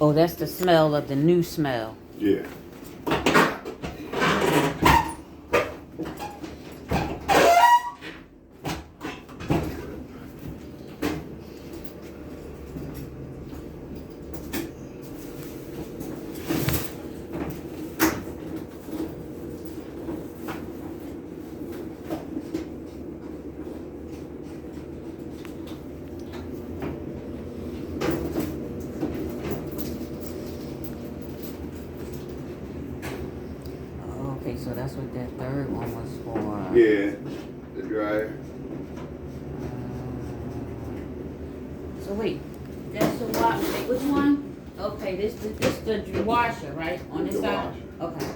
Oh, that's the smell of the new smell. Yeah. Okay, so that's what that third one was for. Yeah, the dryer. So wait, that's the washer. Which one? Okay, this the washer, right? On this The side? washer. Okay.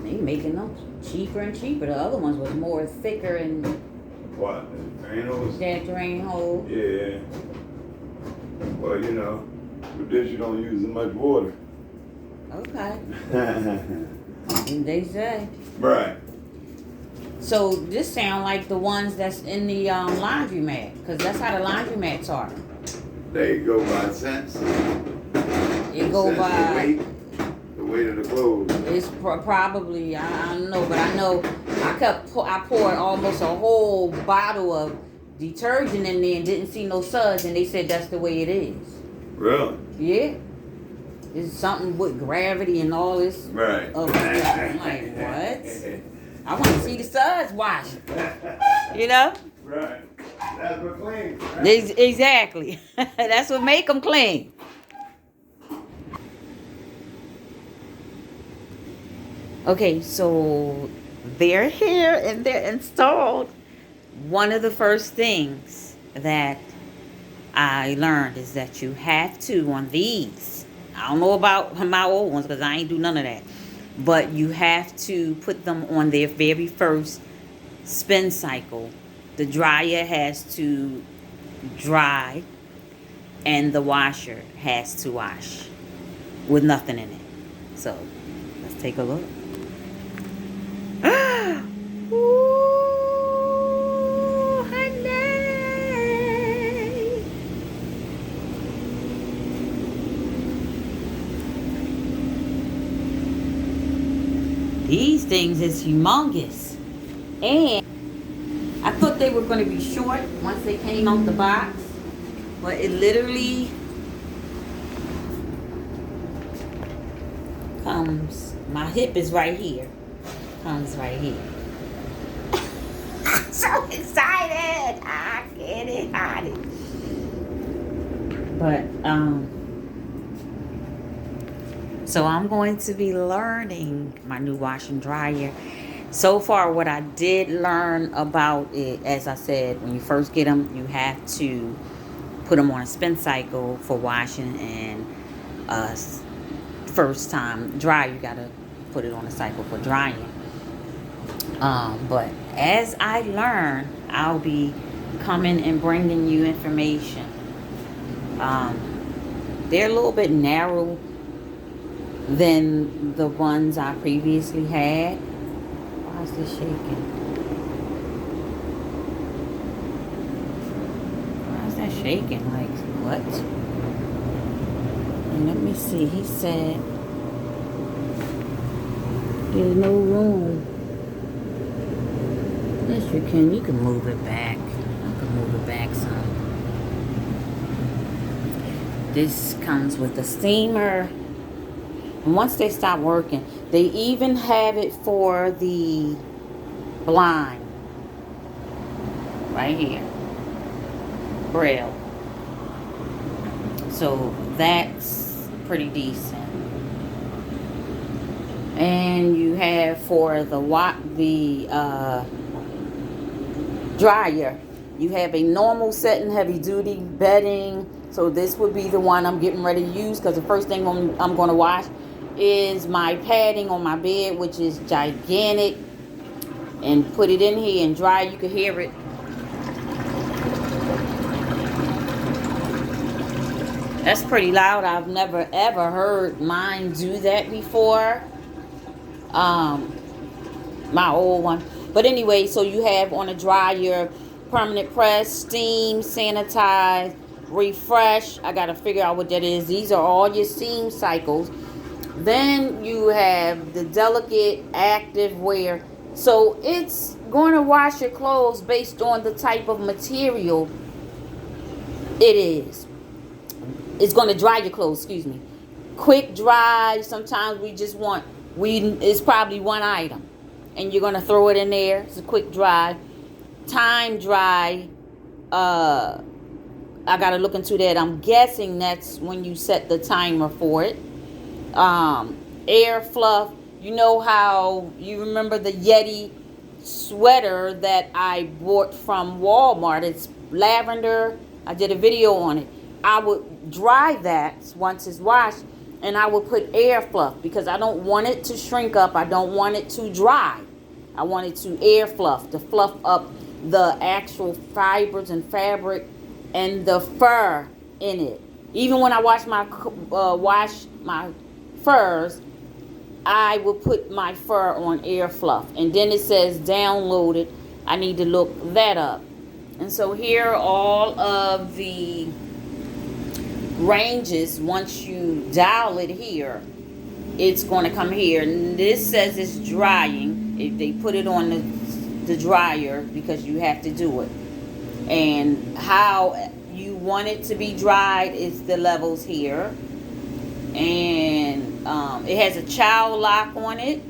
They making them cheaper and cheaper. The other ones was more thicker and What? Drain hose? that drain hole. Yeah. Well, you know, with this you don't use as much water. Okay. And they say. Right. So this sound like the ones that's in the laundromat, because that's how the laundromats are. They go by cents. It go Cents, by. the weight of the clothes. It's probably, I don't know, but I know I poured almost a whole bottle of detergent in there and didn't see no suds, and they said that's the way it is. Really? Yeah. It's something with gravity and all this. Right. I'm like, what? I want to see the suds wash. You know? Right. That's what clean. Right? Exactly. That's what make them clean. Okay, so they're here and they're installed. One of the first things that I learned is that you have to, on these, I don't know about my old ones because I ain't do none of that, but you have to put them on their very first spin cycle. The dryer has to dry and the washer has to wash with nothing in it. So let's take a look. Ooh, honey. These things is humongous. And I thought they were going to be short once they came out the box. But it literally comes, my hip is right here. Comes right here. I'm so excited. I get it, honey. But, so I'm going to be learning my new wash and dryer. So far, what I did learn about it, as I said, when you first get them, you have to put them on a spin cycle for washing, and first time dry, you gotta put it on a cycle for drying. But as I learn, I'll be coming and bringing you information. They're a little bit narrow than the ones I previously had. Why is this shaking? Why is that shaking? Like, what? And let me see. He said there's no room. Yes, you can. You can move it back. I can move it back some. This comes with a steamer. And once they stop working, they even have it for the blind. Right here. Braille. So that's pretty decent. And you have for the dryer, you have a normal setting, heavy duty bedding. So this would be the one I'm getting ready to use, because the first thing I'm going to wash is my padding on my bed, which is gigantic, and put it in here and dry. You can hear it. That's pretty loud. I've never ever heard mine do that before. My old one. But anyway, so you have on a dryer permanent press, steam, sanitize, refresh. I got to figure out what that is. These are all your steam cycles. Then you have the delicate active wear. So it's going to wash your clothes based on the type of material it is. It's going to dry your clothes, excuse me. Quick dry. Sometimes we just want, it's probably one item. And you're going to throw it in there. It's a quick dry. Time dry. I got to look into that. I'm guessing that's when you set the timer for it. Air fluff. You know how you remember the Yeti sweater that I bought from Walmart? It's lavender. I did a video on it. I would dry that once it's washed, and I would put air fluff because I don't want it to shrink up. I don't want it to dry. I want it to air fluff, to fluff up the actual fibers and fabric and the fur in it. Even when I wash my furs, I will put my fur on air fluff. And then it says downloaded. I need to look that up. And so here are all of the ranges. Once you dial it here, it's going to come here. And this says it's drying. If they put it on the dryer because you have to do it. And how you want it to be dried is the levels here. And it has a child lock on it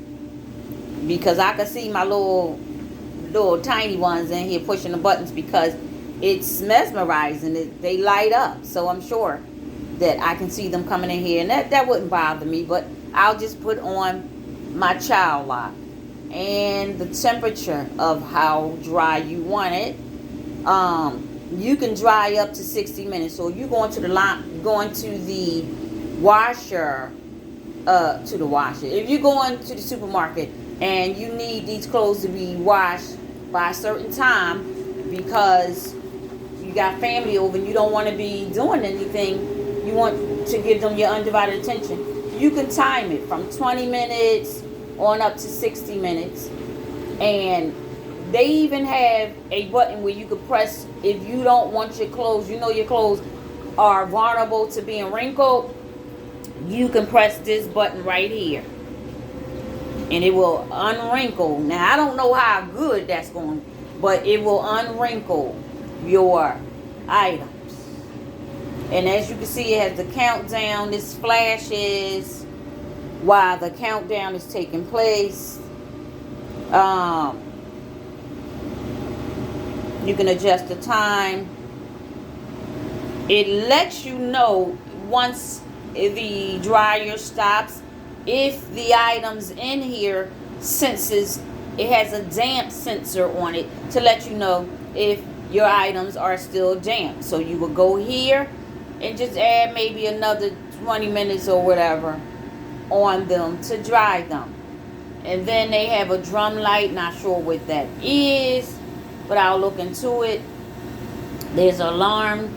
because I can see my little tiny ones in here pushing the buttons because it's mesmerizing. They light up, so I'm sure that I can see them coming in here, and that wouldn't bother me. But I'll just put on my child lock and the temperature of how dry you want it. You can dry up to 60 minutes. So you going to the washer, if you're going to the supermarket and you need these clothes to be washed by a certain time because you got family over and you don't want to be doing anything, you want to give them your undivided attention, you can time it from 20 minutes on up to 60 minutes. And they even have a button where you can press if you don't want your clothes, your clothes are vulnerable to being wrinkled. You can press this button right here and it will unwrinkle. Now I don't know how good that's going, but it will unwrinkle your items. And as you can see, it has the countdown. This flashes while the countdown is taking place. You can adjust the time. It lets you know once the dryer stops if the items in here senses, it has a damp sensor on it to let you know if your items are still damp. So you will go here and just add maybe another 20 minutes or whatever on them to dry them. And then they have a drum light, not sure what that is, but I'll look into it. There's an alarm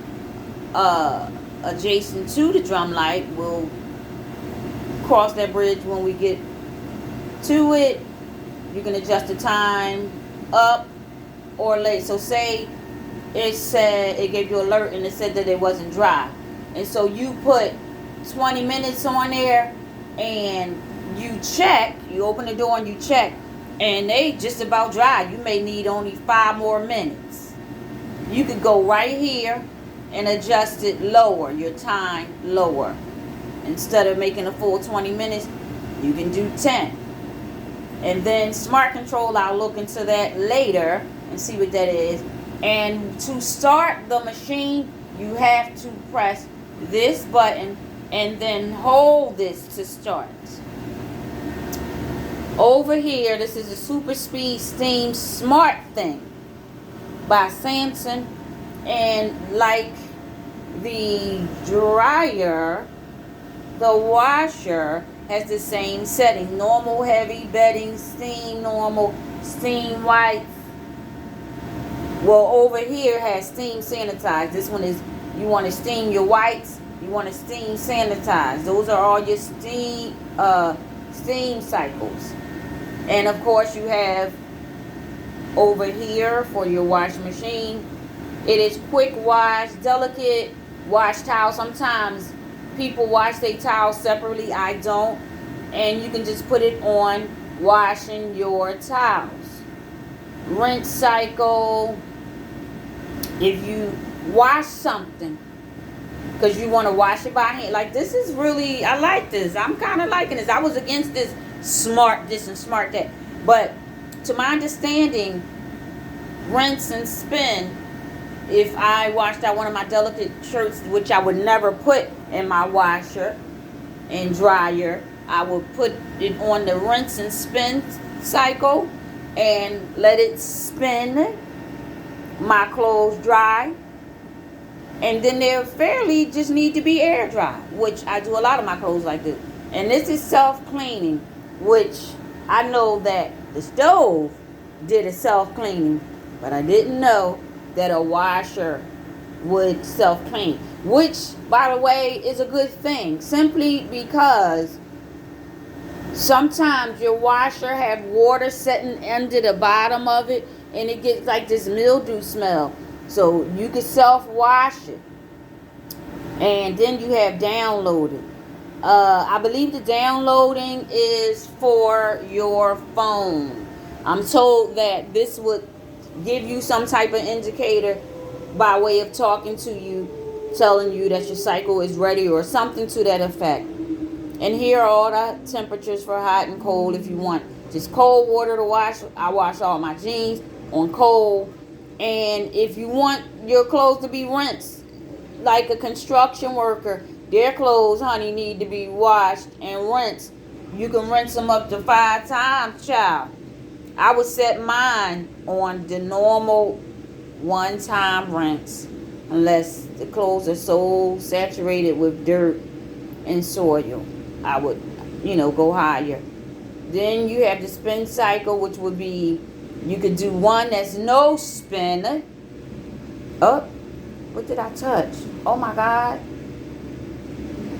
adjacent to the drum light. We'll cross that bridge when we get to it. You can adjust the time up or late. So say it said, it gave you an alert and it said that it wasn't dry, and so you put 20 minutes on there and you check, you open the door and you check, and they just about dry. You may need only 5 more minutes. You could go right here and adjust it lower, your time lower. Instead of making a full 20 minutes, you can do 10. And then smart control, I'll look into that later and see what that is. And to start the machine, you have to press this button and then hold this to start. Over here, this is a Super Speed Steam Smart Thing by Samsung. And like the dryer, the washer has the same setting. Normal, heavy, bedding, steam, normal, steam, white. Well, over here has steam sanitize. This one is, you want to steam your whites, you want to steam sanitize. Those are all your steam cycles. And of course you have over here for your washing machine. It is quick wash, delicate wash towel. Sometimes people wash their towels separately. I don't. And you can just put it on washing your towels. Rinse cycle. If you wash something because you want to wash it by hand, like this is really, I like this. I'm kind of liking this. I was against this smart this and smart that. But to my understanding, rinse and spin. If I washed out one of my delicate shirts, which I would never put in my washer and dryer, I would put it on the rinse and spin cycle and let it spin. My clothes dry, and then they fairly just need to be air dry, which I do a lot of my clothes like this. And this is self-cleaning, which I know that the stove did a self-cleaning, but I didn't know that a washer would self-clean, which, by the way, is a good thing, simply because sometimes your washer have water sitting under the bottom of it, and it gets like this mildew smell. So you can self-wash it. And then you have downloading. I believe the downloading is for your phone. I'm told that this would give you some type of indicator by way of talking to you, telling you that your cycle is ready or something to that effect. And here are all the temperatures for hot and cold if you want. Just cold water to wash. I wash all my jeans on cold. And if you want your clothes to be rinsed, like a construction worker, their clothes, honey, need to be washed and rinsed. You can rinse them up to 5 times, child. I would set mine on the normal 1-time rinse, unless the clothes are so saturated with dirt and soil. I would, go higher. Then you have the spin cycle, which would be, you could do one that's no spin. Oh, what did I touch? Oh my God.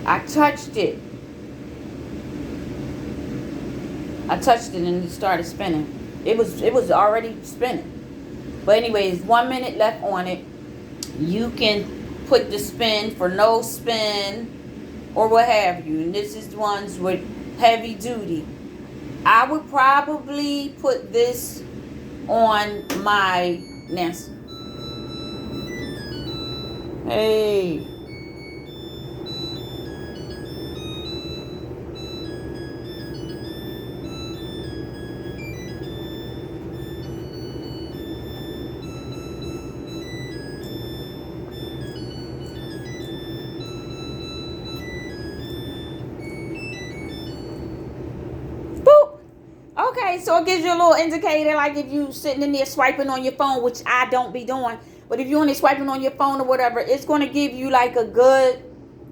I touched it. I touched it and it started spinning. It was already spinning. But anyways, 1 minute left on it. You can put the spin for no spin or what have you. And this is ones with heavy duty. I would probably put this on my Nancy. Hey. Okay, so it gives you a little indicator, like if you sitting in there swiping on your phone, which I don't be doing. But if you're only swiping on your phone or whatever, it's going to give you like a good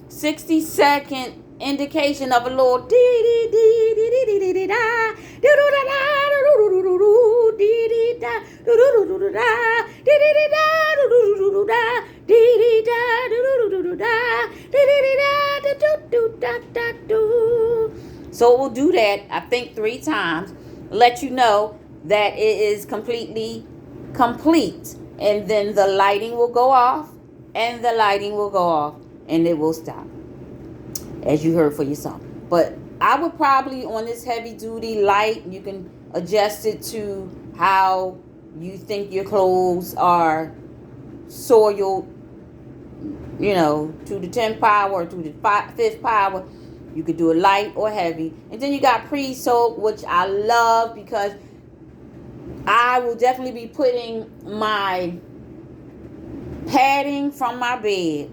60-second indication of a little dee dee dee dee dee dee dee da doo doo da da doo doo doo doo dee dee da doo doo doo doo da dee dee dee da doo doo doo doo da dee dee da doo doo doo doo da dee dee dee da doo doo da da doo. So we'll do that, I think 3 times. Let you know that it is completely complete. And then the lighting will go off. And the lighting will go off. And it will stop. As you heard for yourself. But I would probably, on this heavy duty light, you can adjust it to how you think your clothes are soiled. To the 10th power or to the 5th power. You could do it light or heavy. And then you got pre-soak, which I love because I will definitely be putting my padding from my bed,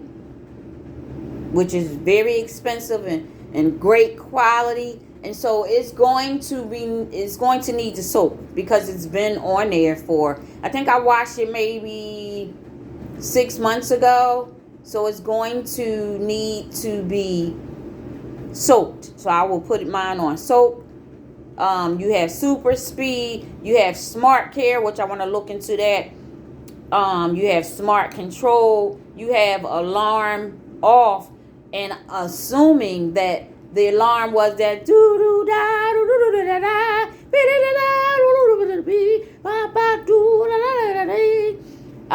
which is very expensive and great quality. And so it's going to need to soak because it's been on there for, I think I washed it maybe 6 months ago. So it's going to need to be soaked. So I will put mine on soak. You have super speed. You have smart care, which I want to look into that. You have smart control. You have alarm off, and assuming that the alarm was that doo doo da doo doo da da da da da da da da da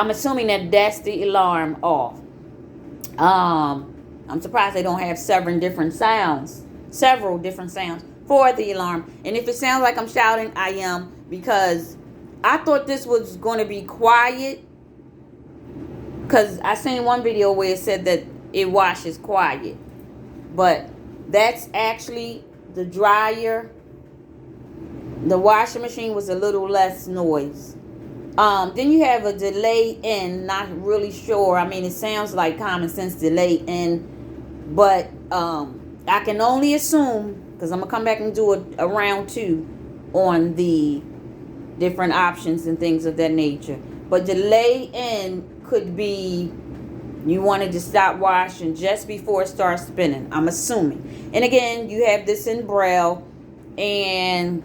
I'm assuming that that's the alarm off. I'm surprised they don't have several different sounds for the alarm. And if it sounds like I'm shouting, I am, because I thought this was going to be quiet, because I seen one video where it said that it washes quiet, but that's actually the dryer. The washing machine was a little less noise. Then you have a delay in, not really sure. I mean, it sounds like common sense delay in, but I can only assume, because I'm going to come back and do a round 2 on the different options and things of that nature. But delay in could be you wanted to stop washing just before it starts spinning, I'm assuming. And again, you have this in Braille, and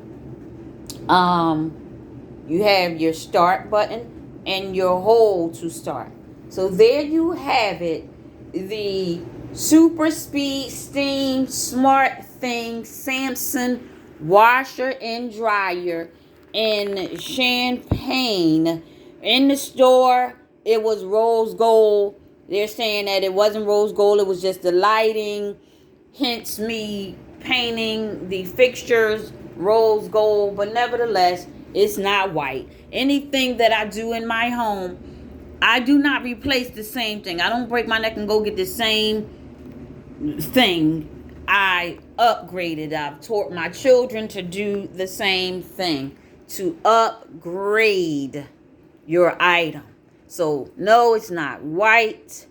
you have your start button and your hold to start. So there you have it. The Super Speed Steam Smart Thing Samson washer and dryer in Champaign. In the store, it was rose gold. They're saying that it wasn't rose gold, it was just the lighting, hence me painting the fixtures rose gold, but nevertheless, it's not white. Anything that I do in my home, I do not replace the same thing. I don't break my neck and go get the same thing. I upgraded. I've taught my children to do the same thing, to upgrade your item. So no, it's not white.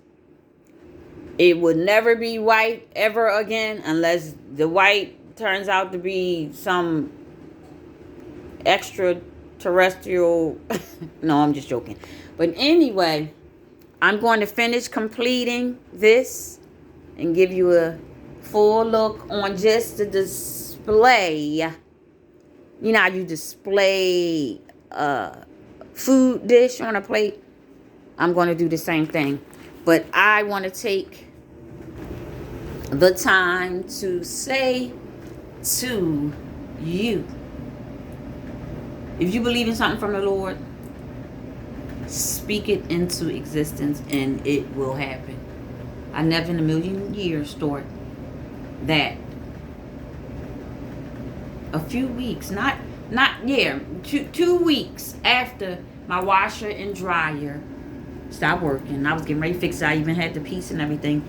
It would never be white ever again, unless the white turns out to be some extraterrestrial. No, I'm just joking. But anyway, I'm going to finish completing this and give you a full look on just the display. You know how you display a food dish on a plate? I'm going to do the same thing. But I want to take the time to say to you, if you believe in something from the Lord, speak it into existence and it will happen. I never in a million years thought that a few weeks, two weeks after my washer and dryer stopped working, I was getting ready to fix it. I even had the piece and everything.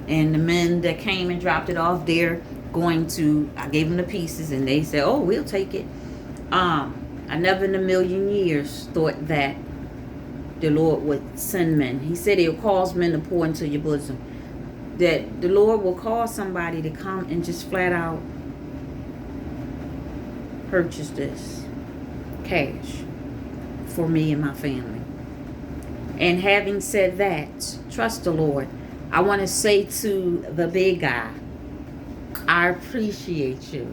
And the men that came and dropped it off, I gave them the pieces and they said, oh, we'll take it. I never in a million years thought that the Lord would send men. He said he'll cause men to pour into your bosom. That the Lord will cause somebody to come and just flat out purchase this cash for me and my family. And having said that, trust the Lord. I want to say to the big guy, I appreciate you.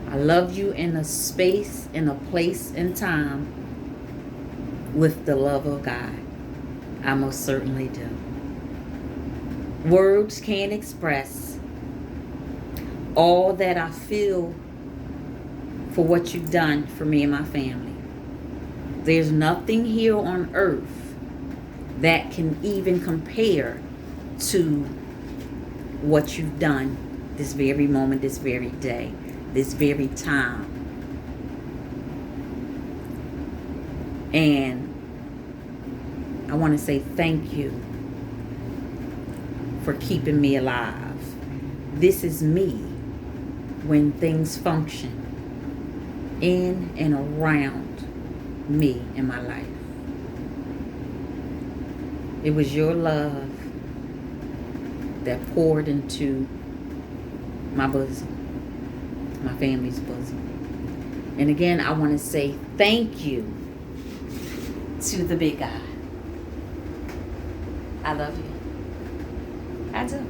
I love you in a space, in a place, and time with the love of God. I most certainly do. Words can't express all that I feel for what you've done for me and my family. There's nothing here on earth that can even compare to what you've done this very moment, this very day, this very time. And I want to say thank you for keeping me alive. This is me when things function in and around me in my life. It was your love that poured into my bosom, my family's bosom. And again, I want to say thank you to the big guy. I love you. I do.